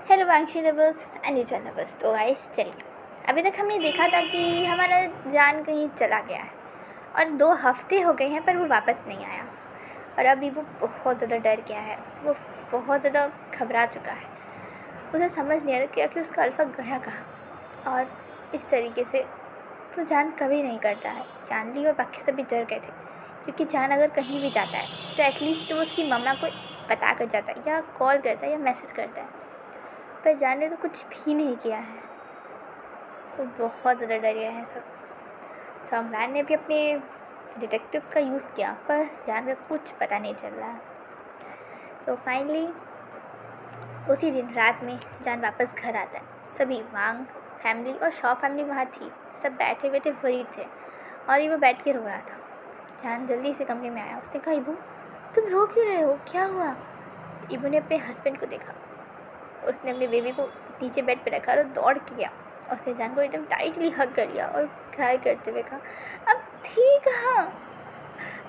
Hello Wanshi lovers and nature lovers. तो guys चलिए, अभी तक हमने देखा था कि हमारा जान कहीं चला गया है और 2 हफ्ते हो गए हैं पर वो वापस नहीं आया। और अभी वो बहुत ज़्यादा डर गया है, वो बहुत ज़्यादा घबरा चुका है। उसे समझ नहीं आ रहा कि आखिर उसका अल्फ़ा गया कहाँ। और इस तरीके से वो जान कभी नहीं करता है। जानवी और बाकी सभी डर गए थे क्योंकि जान अगर कहीं भी जाता है तो एटलीस्ट वो उसकी मम्मा को बता कर जाता है या कॉल करता है या मैसेज करता है, पर जान ने तो कुछ भी नहीं किया है। वो बहुत ज़्यादा डर गया है सम्राट ने भी अपने डिटेक्टिव्स का यूज़ किया पर जान का कुछ पता नहीं चल रहा है। तो फाइनली उसी दिन रात में जान वापस घर आता है। सभी वांग फैमिली और शॉ फैमिली वहाँ थी। सब बैठे हुए थे, वरीड थे और ये वो बैठ के रो रहा था। जान जल्दी से कमरे में आया। उसने कहा, इबू तुम रो क्यों रहे हो, क्या हुआ? इबू ने अपने हस्बैंड को देखा। उसने अपने बेबी को नीचे बेड पे रखा और दौड़ के गया। उसने जान को एकदम टाइटली हग कर लिया और क्राई करते हुए कहा, अब ठीक हाँ,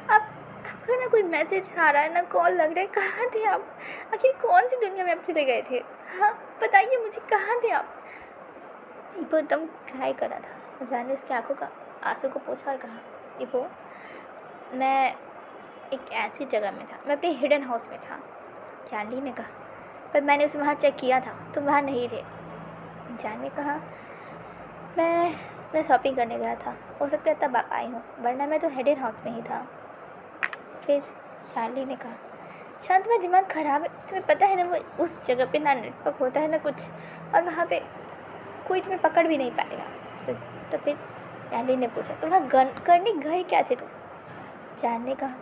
अब आपका ना कोई मैसेज आ रहा है ना कॉल लग रहा है, कहाँ थे आप? आखिर कौन सी दुनिया में आप चले गए थे? हाँ बताइए मुझे, कहाँ थे आप? इबो एकदम क्राई कर रहा था। जान ने उसकी आंखों का आंसू को पोंछा और कहा, इबो मैं एक ऐसी जगह में था, मैं अपने हिडन हाउस में था। कैंडी ने कहा, पर मैंने उसे वहाँ चेक किया था, तुम वहाँ नहीं थे। जान ने कहा, मैं शॉपिंग करने गया था, हो सकता है तब आई हूँ, वरना मैं तो हिडन हाउस में ही था। फिर शार्ली ने कहा, शांत तुम्हारा दिमाग ख़राब है, तुम्हें पता है ना वो उस जगह पे ना नेटवर्क होता है ना कुछ, और वहाँ पे कोई तुम्हें पकड़ भी नहीं पाएगा। तो फिर शार्ली ने पूछा, तुम वहाँ गन करने गए क्या थे तुम? जान ने कहा,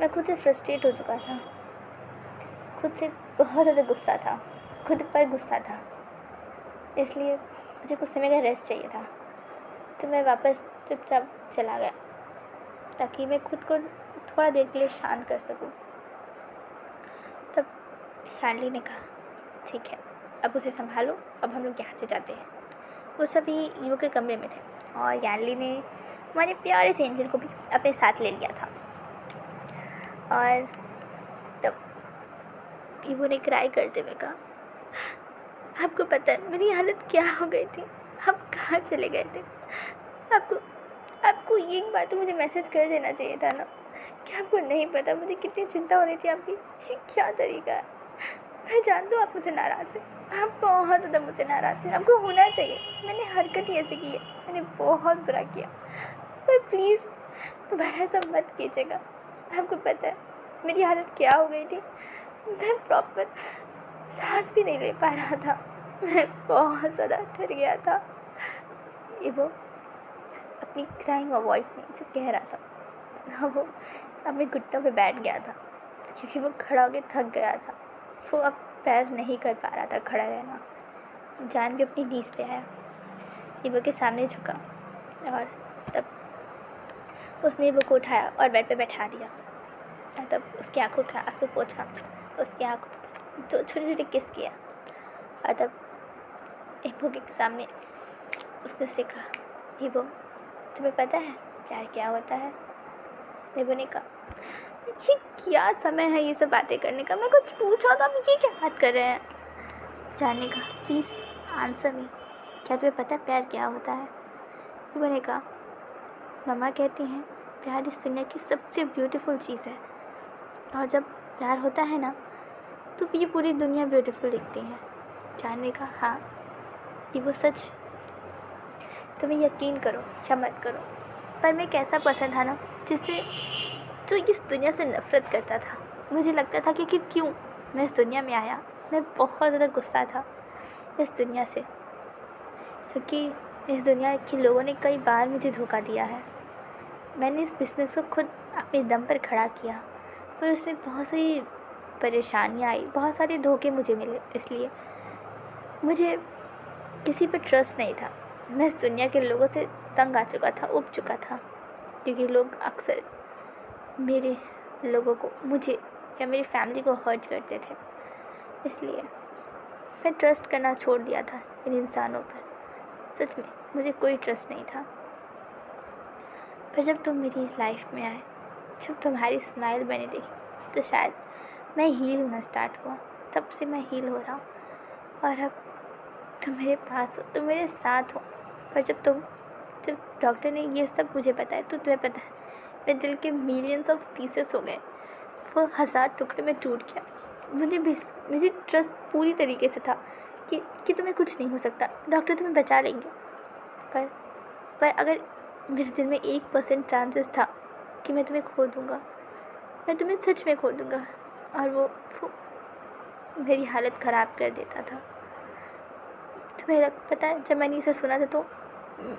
मैं खुद से फ्रस्ट्रेट हो चुका था, खुद से बहुत ज़्यादा गुस्सा था, खुद पर गुस्सा था, इसलिए मुझे कुछ समय का रेस्ट चाहिए था। तो मैं वापस चुपचाप चला गया ताकि मैं खुद को थोड़ा देर के लिए शांत कर सकूं। तब शार्ली ने कहा, ठीक है अब उसे संभालो, अब हम लोग यहाँ से जाते हैं। वो सभी ईवो के कमरे में थे और यानली ने हमारे प्यारे से एंजल को भी अपने साथ ले लिया था। और तब ईवो ने क्राई करते हुए कहा, आपको पता है मेरी हालत क्या हो गई थी? आप कहाँ चले गए थे? आपको एक बार तो मुझे मैसेज कर देना चाहिए था ना। क्या आपको नहीं पता मुझे कितनी चिंता हो रही थी आपकी? ये क्या तरीका है? मैं जानती हूँ आप मुझे नाराज़ हैं, आप बहुत ज़्यादा मुझे नाराज़ हैं, आपको होना चाहिए। मैंने हरकत ही ऐसी की है, मैंने बहुत बुरा किया, पर प्लीज़ दोबारा ऐसा मत कीजिएगा। आपको पता है मेरी हालत क्या हो गई थी? मैं प्रॉपर सांस भी नहीं ले पा रहा था, मैं बहुत ज़्यादा डर गया था। ये वो अपनी क्राइंग वॉइस में इसे कह रहा था। वो अपने घुटनों पे बैठ गया था क्योंकि वो खड़ा होकर थक गया था। वो अब पैर नहीं कर पा रहा था खड़ा रहना। जान भी अपनी नीज़ पे आया, इबो के सामने झुका और तब उसने इबो को उठाया और बेड पे बैठा दिया। और तब उसकी आंखों का आंसू पोंछा, उसकी आंखों तो छोटे छोटे किस किया। और तब इबो के सामने उसने से कहा, इबो तुम्हें पता है प्यार क्या होता है? इबो ने कहा, ये क्या समय है ये सब बातें करने का? मैं कुछ पूछा था, आप ये क्या बात कर रहे हैं? जानने का, प्लीज़ आंसर मी, क्या तुम्हें पता है प्यार क्या होता है? इबो ने कहा, मम्मा कहती हैं प्यार इस दुनिया की सबसे ब्यूटीफुल चीज़ है, और जब प्यार होता है ना तो ये पूरी दुनिया ब्यूटीफुल दिखती है। जानने का, हाँ ये वो सच, तुम्हें यकीन करो या मत करो, पर मैं कैसा पसंद था ना जिससे जो इस दुनिया से नफ़रत करता था। मुझे लगता था कि क्यों मैं इस दुनिया में आया। मैं बहुत ज़्यादा गुस्सा था इस दुनिया से, क्योंकि इस दुनिया के लोगों ने कई बार मुझे धोखा दिया है। मैंने इस बिज़नेस को खुद अपने दम पर खड़ा किया, पर उसमें बहुत सारी परेशानियाँ आई, बहुत सारे धोखे मुझे मिले, इसलिए मुझे किसी पर ट्रस्ट नहीं था। मैं इस दुनिया के लोगों से तंग आ चुका था, उब चुका था, क्योंकि लोग अक्सर मेरे लोगों को, मुझे या मेरी फैमिली को हर्ट करते थे। इसलिए मैं ट्रस्ट करना छोड़ दिया था इन इंसानों पर। सच में मुझे कोई ट्रस्ट नहीं था। पर जब तुम मेरी लाइफ में आए, जब तुम्हारी स्माइल मैंने देखी, तो शायद मैं हील होना स्टार्ट हुआ। तब से मैं हील हो रहा हूँ। और अब तुम मेरे पास हो, तुम मेरे साथ हो। पर जब डॉक्टर ने ये सब मुझे बताया तो तुम्हें पता है मेरे दिल के मिलियंस ऑफ पीसेस हो गए, वो 1000 टुकड़े में टूट गया। मुझे ट्रस्ट पूरी तरीके से था कि तुम्हें कुछ नहीं हो सकता, डॉक्टर तुम्हें बचा लेंगे। पर अगर मेरे दिल में 1% चांसेस था कि मैं तुम्हें खो दूँगा, मैं तुम्हें सच में खो दूँगा, और वो मेरी हालत ख़राब कर देता था। तुम्हें पता है, जब मैंने इसे सुना था तो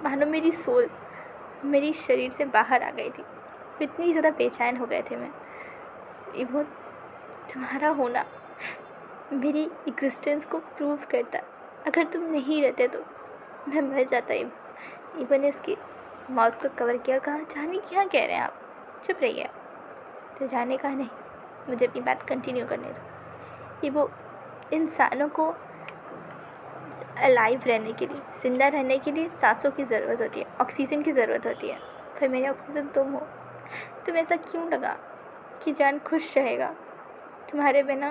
मानो मेरी सोल मेरी शरीर से बाहर आ गई थी। इतनी ज़्यादा बेचैन हो गए थे मैं। इबो, तुम्हारा होना मेरी एग्जिस्टेंस को प्रूव करता। अगर तुम नहीं रहते तो मैं मर जाता। इबो ने उसकी माउथ को कवर किया और कहा, जाने क्या कह रहे हैं आप, चुप रहिए। तो जाने कहा, नहीं, मुझे अपनी बात कंटिन्यू करने दो। इबो, इंसानों को अलाइव रहने के लिए, ज़िंदा रहने के लिए सांसों की ज़रूरत होती है, ऑक्सीजन की ज़रूरत होती है। फिर मेरी ऑक्सीजन तुम हो। तुम ऐसा क्यों लगा कि जान खुश रहेगा तुम्हारे बिना?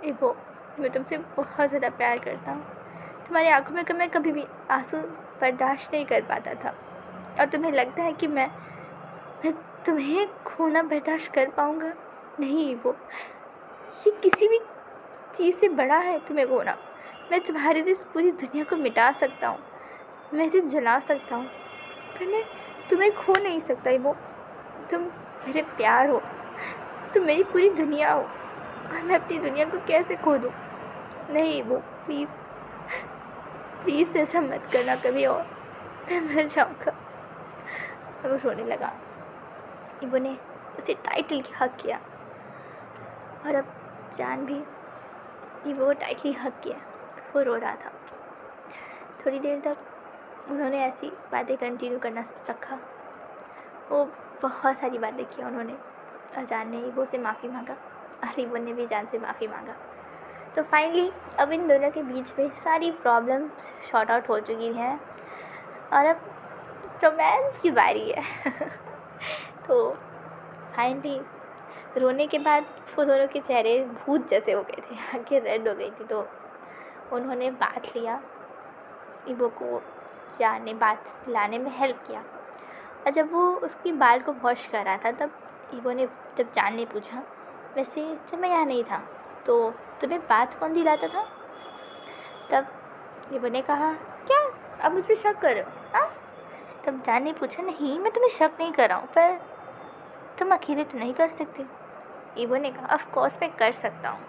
इबो, मैं तुमसे बहुत ज़्यादा प्यार करता हूँ। तुम्हारी आंखों में मैं कभी भी आंसू बर्दाश्त नहीं कर पाता था, और तुम्हें लगता है कि मैं तुम्हें खोना बर्दाश्त कर पाऊँगा? नहीं इबो, ये किसी भी चीज़ से बड़ा है तुम्हें खोना। मैं तुम्हारे लिए इस पूरी दुनिया को मिटा सकता हूँ, मैं इसे जला सकता हूँ, पर मैं तुम्हें खो नहीं सकता इबो। तुम मेरे प्यार हो, तुम मेरी पूरी दुनिया हो, और मैं अपनी दुनिया को कैसे खो दूँ? नहीं इबो, प्लीज़ ऐसा मत करना कभी और, मैं मर जाऊँगा। वो रोने लगा। इबो ने उसे टाइटली हग किया, और अब जान भी इबो को टाइटली हग किया। वो रो रहा था। थोड़ी देर तक उन्होंने ऐसी बातें कंटिन्यू करना रखा। वो बहुत सारी बातें की उन्होंने, और जान ने इबो से माफ़ी मांगा, और इबो ने भी जान से माफ़ी मांगा। तो फाइनली अब इन दोनों के बीच में सारी प्रॉब्लम्स शॉर्ट आउट हो चुकी हैं, और अब रोमांस की बारी है। तो फाइनली रोने के बाद वो दोनों के चेहरे भूत जैसे हो गए थे, आंखें रेड हो गई थी। तो उन्होंने बात लिया, इबो को जान ने बात लाने में हेल्प किया। और जब वो उसकी बाल को वॉश कर रहा था, तब इबो ने, जब जान ने पूछा, वैसे जब मैं यहाँ नहीं था तो तुम्हें बात कौन दिलाता था? तब इबो ने कहा, क्या अब मुझ पर शक कर रहे हो? हाँ। तब जान ने पूछा, नहीं, मैं तुम्हें शक नहीं कर रहा हूँ, पर तुम अकेले तो नहीं कर सकते। इबो ने कहा, ऑफ कोर्स मैं कर सकता हूँ।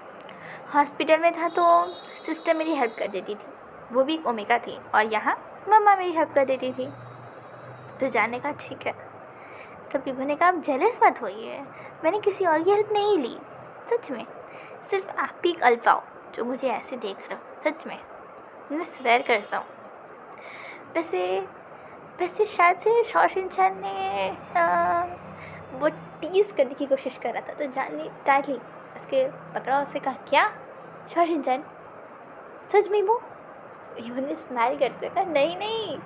हॉस्पिटल में था तो सिस्टर मेरी हेल्प कर देती थी, वो भी ओमेगा थी, और यहाँ मम्मा मेरी हेल्प कर देती थी। तो जाने का ठीक है। तब इबो ने कहा, आप जेलस मत होइए, मैंने किसी और की हेल्प नहीं ली, सच में, सिर्फ आप ही अल्फा हो जो मुझे ऐसे देख रहे हो, सच में, मैं स्वेयर करता हूँ। वैसे शायद से शॉशिनचैन ने वो टीज़ करने की कोशिश कर रहा था। तो जान ने टाइटली उसके पकड़ा, उससे कहा, क्या शॉशिनचैन, सच में? वो इन्होंने स्माइल करते हुए कहा, नहीं,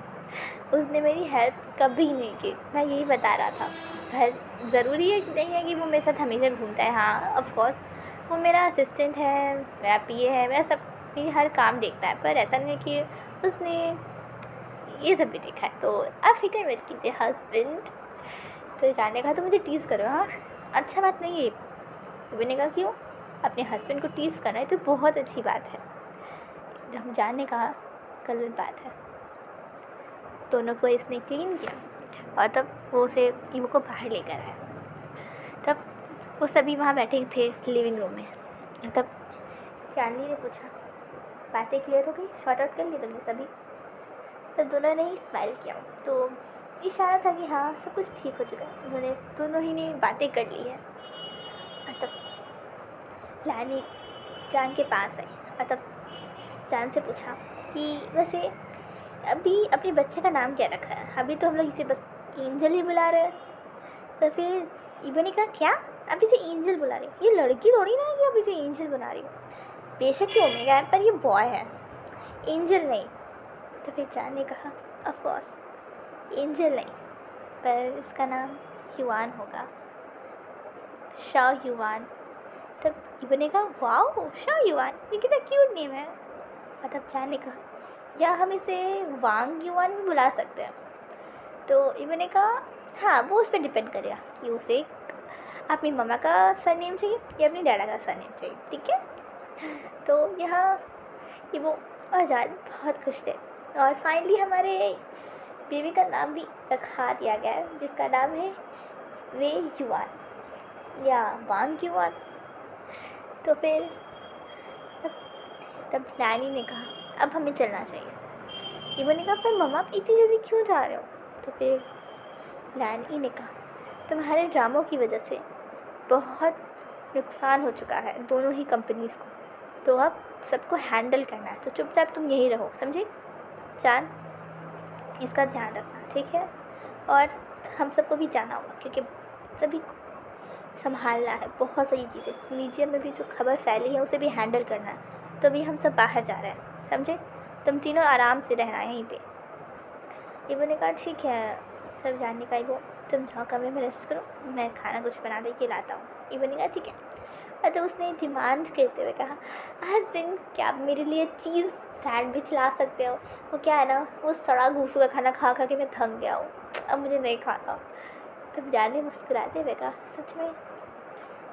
उसने मेरी हेल्प कभी नहीं की, मैं यही बता रहा था। ज़रूरी है नहीं है कि वो मेरे साथ हमेशा घूमता है। हाँ, ऑफ कोर्स वो मेरा असिस्टेंट है, मेरा पीए है, मेरा सब, मेरी हर काम देखता है, पर ऐसा नहीं कि उसने ये सब भी देखा है। तो आप फिक्र मत कीजिए हस्बैंड। तो जाने का तो मुझे टीज़ करो। हाँ, अच्छा बात नहीं है। मैंने कहा, क्यों? अपने हस्बैंड को टीज़ करना है तो बहुत अच्छी बात है, हम जाने का गलत बात है। दोनों को इसने क्लीन किया, और तब वो उसे इबो को बाहर लेकर आया। तब वो सभी वहाँ बैठे थे लिविंग रूम में। तब चांदनी ने पूछा, बातें क्लियर हो गई, शॉर्ट आउट कर ली तुमने सभी? तब दोनों ने ही स्माइल किया, तो इशारा था कि हाँ, सब कुछ ठीक हो चुका है। उन्होंने दोनों ही ने बातें कर ली है। और तब लानी जान के पास आई, और तब जान से पूछा कि वैसे अभी अपने बच्चे का नाम क्या रखा है? अभी तो हम लोग इसे बस एंजल ही बुला रहे हैं। तो फिर इबो ने कहा, क्या अब इसे एंजल बुला रही हो? ये लड़की थोड़ी ना है कि अब इसे एंजल बुला रही हो। बेशक ये ओमेगा है, पर ये बॉय है, एंजल नहीं। तो फिर जान ने कहा, ऑफ कोर्स एंजल नहीं, पर इसका नाम युवान होगा, शाह युवान। तब इबो ने कहा, वाओ, शाह युवान, ये कितना क्यूट नेम है। मतलब जाने का, या हम इसे वांग युआन भी बुला सकते हैं। तो इवन ने कहा हाँ, वो उस पर डिपेंड करेगा कि उसे अपनी मम्मा का सरनेम चाहिए या अपनी डैडा का सरनेम चाहिए, ठीक है। तो यहाँ ये वो आज़ाद बहुत खुश थे, और फाइनली हमारे बेबी का नाम भी रखा दिया गया है, जिसका नाम है वे युआन या वांग युआन। तो फिर तब नैनी ने कहा अब हमें चलना चाहिए। इवन ने कहा पर मम्मा आप इतनी जल्दी क्यों जा रहे हो? तो फिर नैनी ने कहा तुम्हारे ड्रामों की वजह से बहुत नुकसान हो चुका है दोनों ही कंपनीज़ को, तो अब सबको हैंडल करना है, तो चुपचाप तुम यहीं रहो, समझी जान, इसका ध्यान रखना, ठीक है। और हम सबको भी जाना होगा क्योंकि सभी को संभालना है बहुत सारी चीज़ें, मीडिया में भी जो खबर फैली है उसे भी हैंडल करना है, तो भी हम सब बाहर जा रहे हैं, समझे। तुम तीनों आराम से रहना यहीं पे। इवन ने कहा ठीक है। सब जानने का वो तुम जाओ कमरे में रेस्ट करो, मैं खाना कुछ बना दे के लाता हूँ। इवन ने कहा ठीक है। और तो उसने डिमांड करते हुए कहा हस्बैंड क्या आप मेरे लिए चीज़ सैंडविच ला सकते हो? वो क्या है ना, वो सड़ा घूसू का खाना खा खा के मैं थक गया हूँ, अब मुझे नहीं खाना। तब जाने मुस्कुराते हुए कहा सच में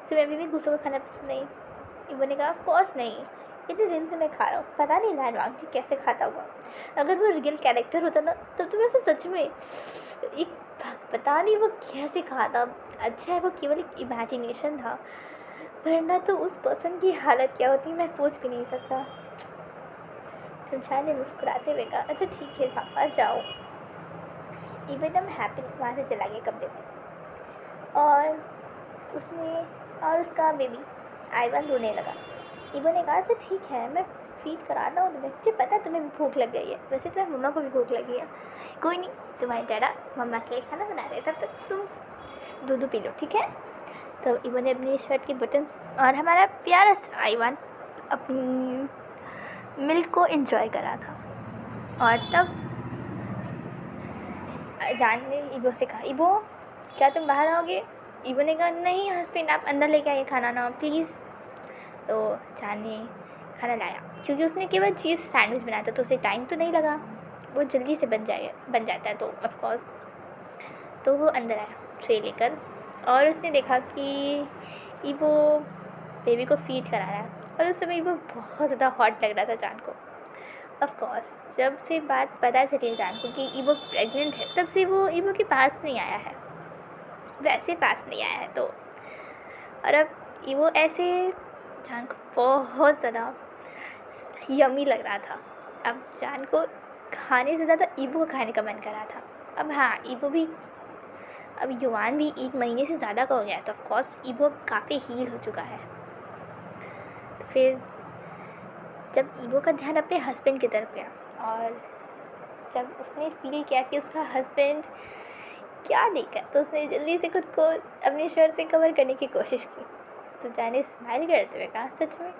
तुम्हें अभी भी घूसू का खाना पसंद नहीं? इवन ने कहा ऑफकोर्स नहीं, इतने दिन से मैं खा रहा हूँ, पता नहीं लैंडमार्क जी कैसे खाता होगा। अगर वो रियल कैरेक्टर होता ना तो तुम्हें से सच में एक पता नहीं वो कैसे खाता। अच्छा है वो केवल एक इमेजिनेशन था, वरना तो उस पर्सन की हालत क्या होती मैं सोच भी नहीं सकता। ने मुस्कुराते हुए कहा अच्छा ठीक है पापा जाओ। एकदम हैप्पी वहाँ से चला गया कमरे में, और उसका बेबी आइवन रोने लगा। इवन ने कहा अच्छा ठीक है मैं फीड कराता हूँ तुम्हें, मुझे पता है तुम्हें भी भूख लग गई है, वैसे तुम्हें मम्मा को भी भूख लगी है, कोई नहीं तुम्हारे डैडा मम्मा के लिए खाना बना रहे, तब तक तुम दूध पी लो, ठीक है। तो इवन ने अपनी शर्ट के बटन्स और हमारा प्यारा सा आइवन अपनी मिल्क को एंजॉय करा था। और तब जान ने इबो से कहा इबो क्या तुम बाहर आओगे? इबो ने कहा नहीं हस्बैंड आप अंदर लेके आइए खाना ना प्लीज़। तो जान ने खाना लाया, क्योंकि उसने केवल चीज़ सैंडविच बनाया था तो उसे टाइम तो नहीं लगा, वो जल्दी से बन जाता है तो ऑफकोर्स। तो वो अंदर आया ट्रे लेकर, और उसने देखा कि इबो बेबी को फीड करा रहा है, और उस समय इबो बहुत ज़्यादा हॉट लग रहा था जान को। ऑफकोर्स जब से बात पता चली जान को कि इबो प्रेग्नेंट है, तब से वो इबो के पास नहीं आया है, वैसे पास नहीं आया है। तो और अब इबो ऐसे जान को बहुत ज़्यादा यमी लग रहा था। अब जान को खाने से ज़्यादा इबो को खाने का मन कर रहा था। अब हाँ इबो भी, अब युवान भी 1 महीने से ज़्यादा का हो गया है, तो ऑफकोर्स इबो काफ़ी हील हो चुका है। तो फिर जब इबो का ध्यान अपने हस्बैंड की तरफ गया, और जब उसने फील किया कि उसका हस्बैंड क्या देखा, तो उसने जल्दी से खुद को अपनी शर्ट से कवर करने की कोशिश की। तो जाने स्माइल करते हुए कहा सच में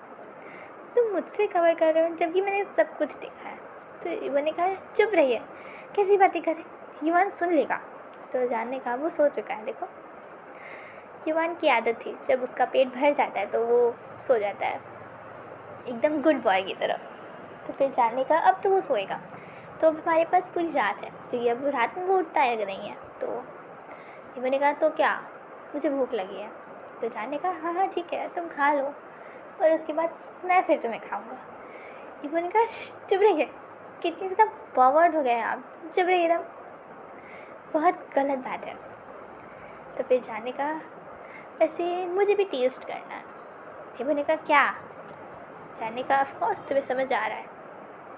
तुम मुझसे कवर कर रहे हो जबकि मैंने सब कुछ देखा है? तो इबो ने कहा चुप रहिए, कैसी बातें करें, युवान सुन लेगा। तो जान ने कहा वो सो चुका है, देखो युवान की आदत थी जब उसका पेट भर जाता है तो वो सो जाता है एकदम गुड बॉय की तरह। तो फिर जानने का अब तो वो सोएगा, तो अब हमारे पास पूरी रात है, क्योंकि अब रात में वो उठता है नहीं है। तो इबो ने कहा तो क्या मुझे भूख लगी है? तो जानने का हाँ हाँ ठीक है तुम खा लो, और उसके बाद मैं फिर तुम्हें खाऊंगा। इबो ने कहा चुप रहिए, कितनी ज़्यादा फॉरवर्ड हो गए आप, चुप रहिए एकदम, बहुत गलत बात है। तो फिर जानने का वैसे मुझे भी टेस्ट करना है। इबो ने कहा क्या? जानने का ऑफकोर्स तुम्हें समझ आ रहा है,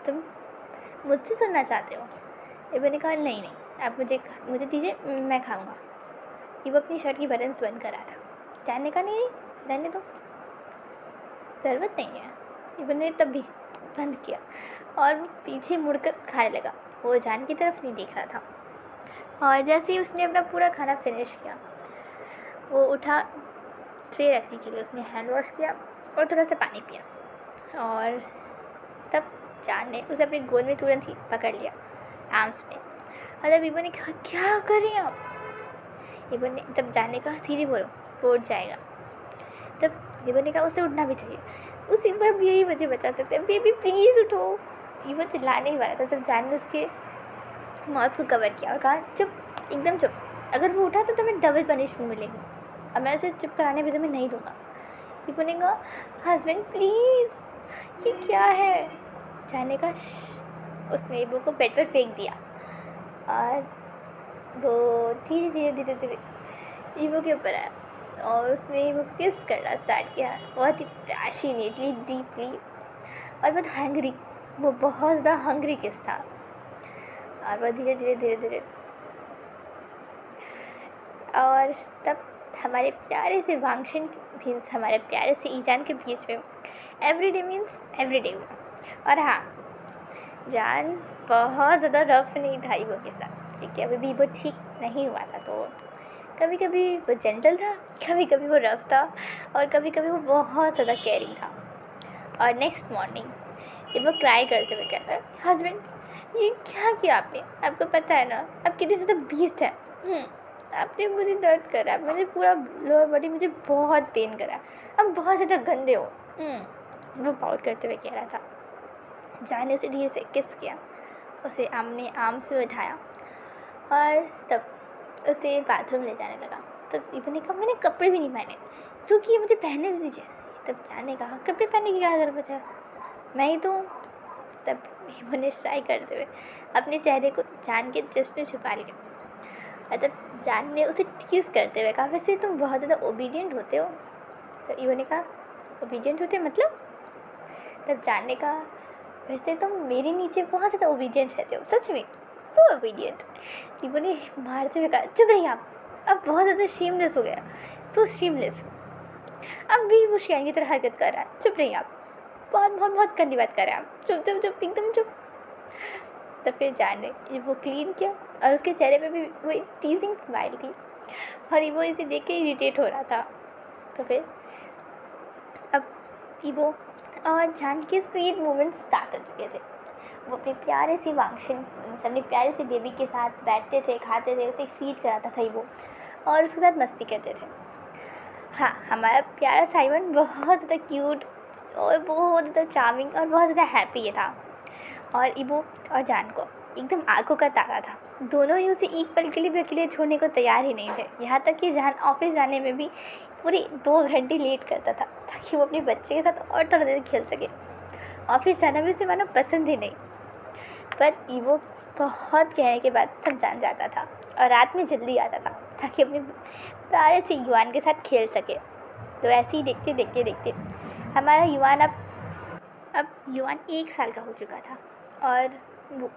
तुम मुझसे सुनना चाहते हो। इबो ने कहा नहीं नहीं आप मुझे दीजिए, मैं खाऊंगा। इबो अपनी शर्ट की बटन्स बंद कर रहा था। जानने का नहीं रहने दो, ज़रूरत नहीं है। इबो ने तब भी बंद किया और पीछे मुड़कर खाने लगा, वो जान की तरफ नहीं देख रहा था। और जैसे ही उसने अपना पूरा खाना फिनिश किया, वो उठा ट्रे रखने के लिए, उसने हैंड वॉश किया और थोड़ा सा पानी पिया, और तब जान ने उसे अपनी गोद में तुरंत ही पकड़ लिया आर्म्स में। और तब इबो ने कहा क्या कर रही हैं आप? इबो ने तब जान ने कहा धीरे बोलो वो उठ जाएगा। तब इबो ने कहा उसे उठना भी चाहिए। उसी वक्त यही मुझे बचा सकते हैं, बेबी प्लीज़ उठो। ईवो चिल्लाने ही वाला था जब जान ने उसके माउथ को कवर किया और कहा चुप, एकदम चुप, अगर वो उठा तो तुम्हें डबल पनिशमेंट मिलेगी और मैं उसे चुप कराने भी तुम्हें नहीं दूंगा। ईवो ने कहा हस्बैंड प्लीज़, ये क्या है। जाने का उसने ईवो को बेड पर फेंक दिया और वो धीरे धीरे धीरे धीरे ईवो के ऊपर आया और उसने ईवो को किस करना स्टार्ट किया, बहुत ही पैशनेटली, डीपली और बहुत हंग्री, वो बहुत ज़्यादा हंग्री किस था। और वो धीरे धीरे धीरे धीरे और तब हमारे प्यारे से वांगशन मीन्स हमारे प्यारे से ईजान के बीच में एवरीडे मीन्स एवरीडे हुआ। और हाँ, जान बहुत ज़्यादा रफ नहीं था ईवो के साथ, क्योंकि अभी भी वो ठीक नहीं हुआ था, तो कभी कभी वो जेंटल था, कभी कभी वो रफ था और कभी कभी वो बहुत ज़्यादा केयरिंग था। और नेक्स्ट मॉर्निंग ईवो क्राई करते हुए कहता है हस्बैंड ये क्या किया आपने, आपको पता है ना आप कितनी ज़्यादा बीस्ट है, आपने मुझे दर्द करा, मुझे पूरा लोअर बॉडी मुझे बहुत पेन करा, आप बहुत ज़्यादा गंदे हो। वो पाउट करते हुए कह रहा था। जाने से धीरे से किस किया, उसे आमने आम से उठाया और तब उसे बाथरूम ले जाने लगा। तब ईवो ने कहा मैंने कपड़े भी नहीं पहने, रुकिए मुझे पहनने दीजिए। तब जाने कहा कपड़े पहनने की क्या ज़रूरत है, मैं ही तो हूँ। तब ईवो ने ट्राई करते हुए अपने चेहरे को जान के जिस्म में छुपा लिया और तब जान ने उसे टीज़ करते हुए कहा वैसे तुम बहुत ज़्यादा ओबीडियंट होते हो। तो ईवो ने कहा ओबीडियंट होते मतलब। तब जान ने कहा वैसे तुम मेरे नीचे बहुत ज़्यादा ओबीडियंट रहते हो, सच में सो ओबीडियंट। ईवो ने मारते हुए कहा चुप रहिए आप, अब बहुत ज़्यादा शेमलेस हो गया, सो शेमलेस, अब भी वो शियान की तरह हरकत कर रहा है, चुप रहिए आप, बहुत बहुत बहुत गंदी बात कर रहे हैं आप, चुप चुप चुप एकदम चुप। तो फिर जान ने वो क्लीन किया और उसके चेहरे पे भी वही टीजिंग स्माइल थी और वो इसे देख के इरिटेट हो रहा था। तो फिर अब ईवो और जान के स्वीट मोमेंट्स स्टार्ट हो चुके थे। वो अपने प्यारे से वांगशन अपने प्यारे से बेबी के साथ बैठते थे, खाते थे, उसे फीड कराता था ईवो और उसके साथ मस्ती करते थे। हाँ, हमारा प्यारा साइमन बहुत ज़्यादा क्यूट और बहुत ज़्यादा चार्मिंग और बहुत ज़्यादा हैप्पी ये था और ईवो और जान को एकदम आंखों का तारा था। दोनों ही उसे एक पल के लिए भी अकेले छोड़ने को तैयार ही नहीं थे। यहाँ तक कि जान ऑफिस जाने में भी पूरे 2 घंटे लेट करता था ताकि वो अपने बच्चे के साथ और थोड़ा देर खेल सके। ऑफिस जाना भी उसे मानो पसंद ही नहीं, पर ईवो बहुत कहने के बाद थक जान जाता था और रात में जल्दी आता था ताकि अपने प्यारे से युआन के साथ खेल सके। तो ऐसे ही देखते देखते देखते हमारा युआन अब युआन 1 साल का हो चुका था और वो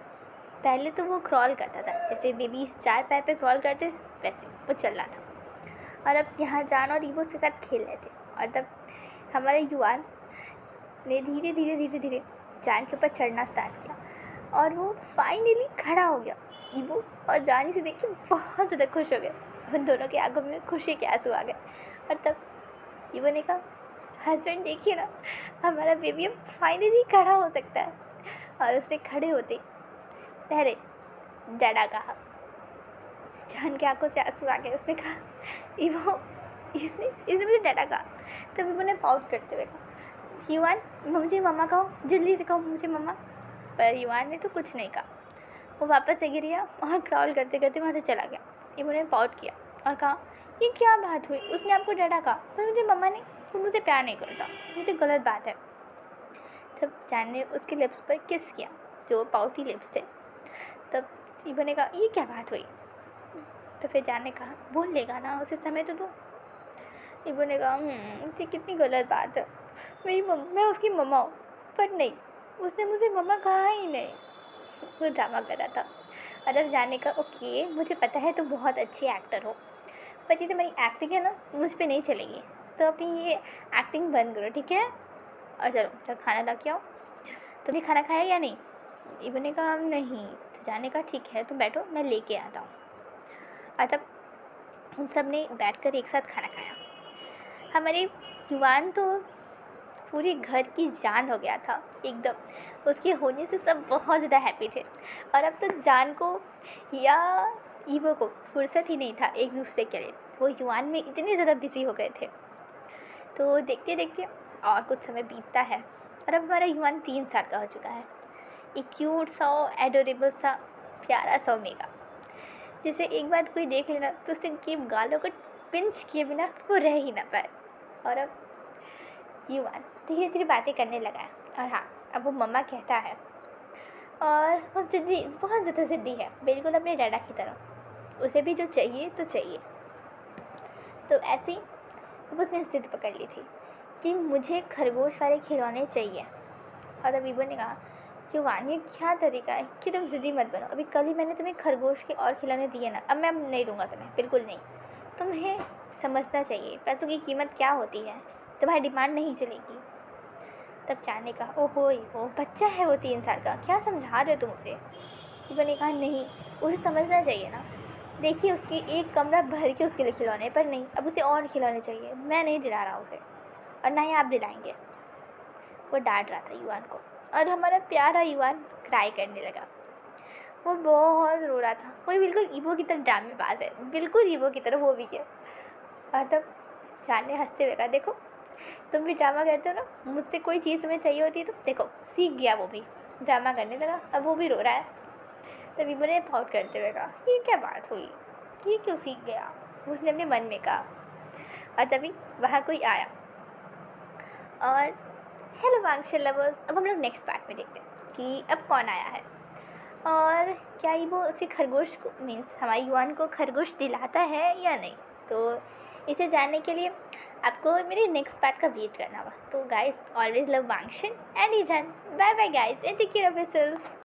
पहले तो वो क्रॉल करता था, जैसे बेबीज 4 पैर पे क्रॉल करते वैसे वो चल रहा था। और अब यहाँ जान और ईवो उसके साथ खेल रहे थे और तब हमारे युआन ने धीरे धीरे धीरे धीरे जान के ऊपर चढ़ना स्टार्ट किया और वो फाइनली खड़ा हो गया। ईवो और जान इसे देख के बहुत ज़्यादा खुश हो गए, उन दोनों के आंखों में खुशी के आंसू आ गए। और तब ईवो ने कहा हस्बैंड देखिए ना, हमारा बेबी अब फाइनली खड़ा हो सकता है। और उसने खड़े होते ही पहले डैडा कहा। जान के आंखों से आंसू आ गए। उसने कहा ईवो इसने मुझे डैडा कहा। तब ईवो ने पाउट करते हुए कहा युआन मुझे मम्मा कहो, जल्दी से कहो मुझे मम्मा। पर युआन ने तो कुछ नहीं कहा, वो वापस से गिर गया और क्रॉल करते करते वहाँ से चला गया। ईवो ने पाउट किया और कहा ये क्या बात हुई, उसने आपको डैडा कहा पर मुझे मम्मा ने, वो मुझे प्यार नहीं करता, ये तो गलत बात है। तब जान ने उसके लिप्स पर किस किया, जो पाउटी लिप्स थे। तब ईवो ने कहा ये क्या बात हुई। तो फिर जान ने कहा बोल लेगा ना, उसे समय तो दो। ईवो ने कहा ये कितनी गलत बात है, मैं उसकी मम्मा हूँ, पर नहीं उसने मुझे मम्मा कहा ही नहीं। वो ड्रामा कर रहा था। और जब जाने का ओके मुझे पता है तुम बहुत अच्छी एक्टर हो, पर ये जो मेरी एक्टिंग है ना मुझ पर नहीं चलेगी, तो अपनी ये एक्टिंग बंद करो ठीक है। और चलो खाना ला के आओ। तुमने खाना खाया या नहीं। ईवो ने कहा नहीं। तो जाने का ठीक है तुम बैठो मैं लेके आता हूँ। और तब उन सब ने बैठकर एक साथ खाना खाया। हमारे युवान तो पूरे घर की जान हो गया था एकदम, उसके होने से सब बहुत ज़्यादा हैप्पी थे। और अब तो जान को या ईवो को फुर्सत ही नहीं था एक दूसरे के लिए, वो युवान में इतने ज़्यादा बिजी हो गए थे। तो देखते देखते और कुछ समय बीतता है और अब हमारा युवान 3 साल का हो चुका है। एक क्यूट सा एडोरेबल सा प्यारा सा ओमेगा, जिसे एक बार कोई देख लेना तो उसके गालों को पिंच किए बिना वो रह ही ना पाए। और अब युवान धीरे धीरे बातें करने लगा है और हाँ, अब वो मम्मा कहता है और वो ज़िद्दी, बहुत ज़्यादा ज़िद्दी है, बिल्कुल अपने डैडा की तरह। उसे भी जो चाहिए तो चाहिए। तो ऐसे ही अब उसने ज़िद पकड़ ली थी कि मुझे खरगोश वाले खिलौने चाहिए। और तब ईबो ने कहा युवान, ये क्या तरीका है कि तुम ज़िद्दी मत बनो, अभी कल ही मैंने तुम्हें खरगोश के और खिलौने दिए ना, अब मैं नहीं दूंगा तुम्हें, बिल्कुल नहीं। तुम्हें समझना चाहिए पैसों की कीमत क्या होती है, तुम्हारी डिमांड नहीं चलेगी। तब चार ने कहा ओहो वो बच्चा है, वो 3 साल का, क्या समझा रहे हो तुम उसे। ईबो ने कहा नहीं, उसे समझना चाहिए ना, देखिए उसकी एक कमरा भर के उसके लिए खिलौने, पर नहीं, अब उसे और खिलौने चाहिए, मैं नहीं दिला रहा उसे और ना ही आप दिलाएंगे। वो डांट रहा था युवान को और हमारा प्यारा युवान क्राई करने लगा। वो बहुत रो रहा था, वो बिल्कुल ईबो की तरह ड्रामेबाज है, बिल्कुल ईबो की तरह वो भी है। और तब चार ने हंसते हुए कहा देखो तुम भी ड्रामा करते हो ना, मुझसे कोई चीज़ तुम्हें चाहिए होती है तो देखो सीख गया, वो भी ड्रामा करने लगा, अब वो भी रो रहा है। तब ईबो ने पाउट करते हुए कहा ये क्या बात हुई, ये क्यों सीख गया, उसने अपने मन में कहा। और तभी वहाँ कोई आया और हेलो वांगशे लवर्स, अब हम लोग नेक्स्ट पार्ट में देखते हैं कि अब कौन आया है और क्या ये वो उसे खरगोश को मीन्स हमारे युवान को खरगोश दिलाता है या नहीं। तो इसे जानने के लिए आपको मेरे नेक्स्ट पार्ट का वेट करना होगा। तो guys always love Wangshan and Ezan, bye bye guys and take care of yourself.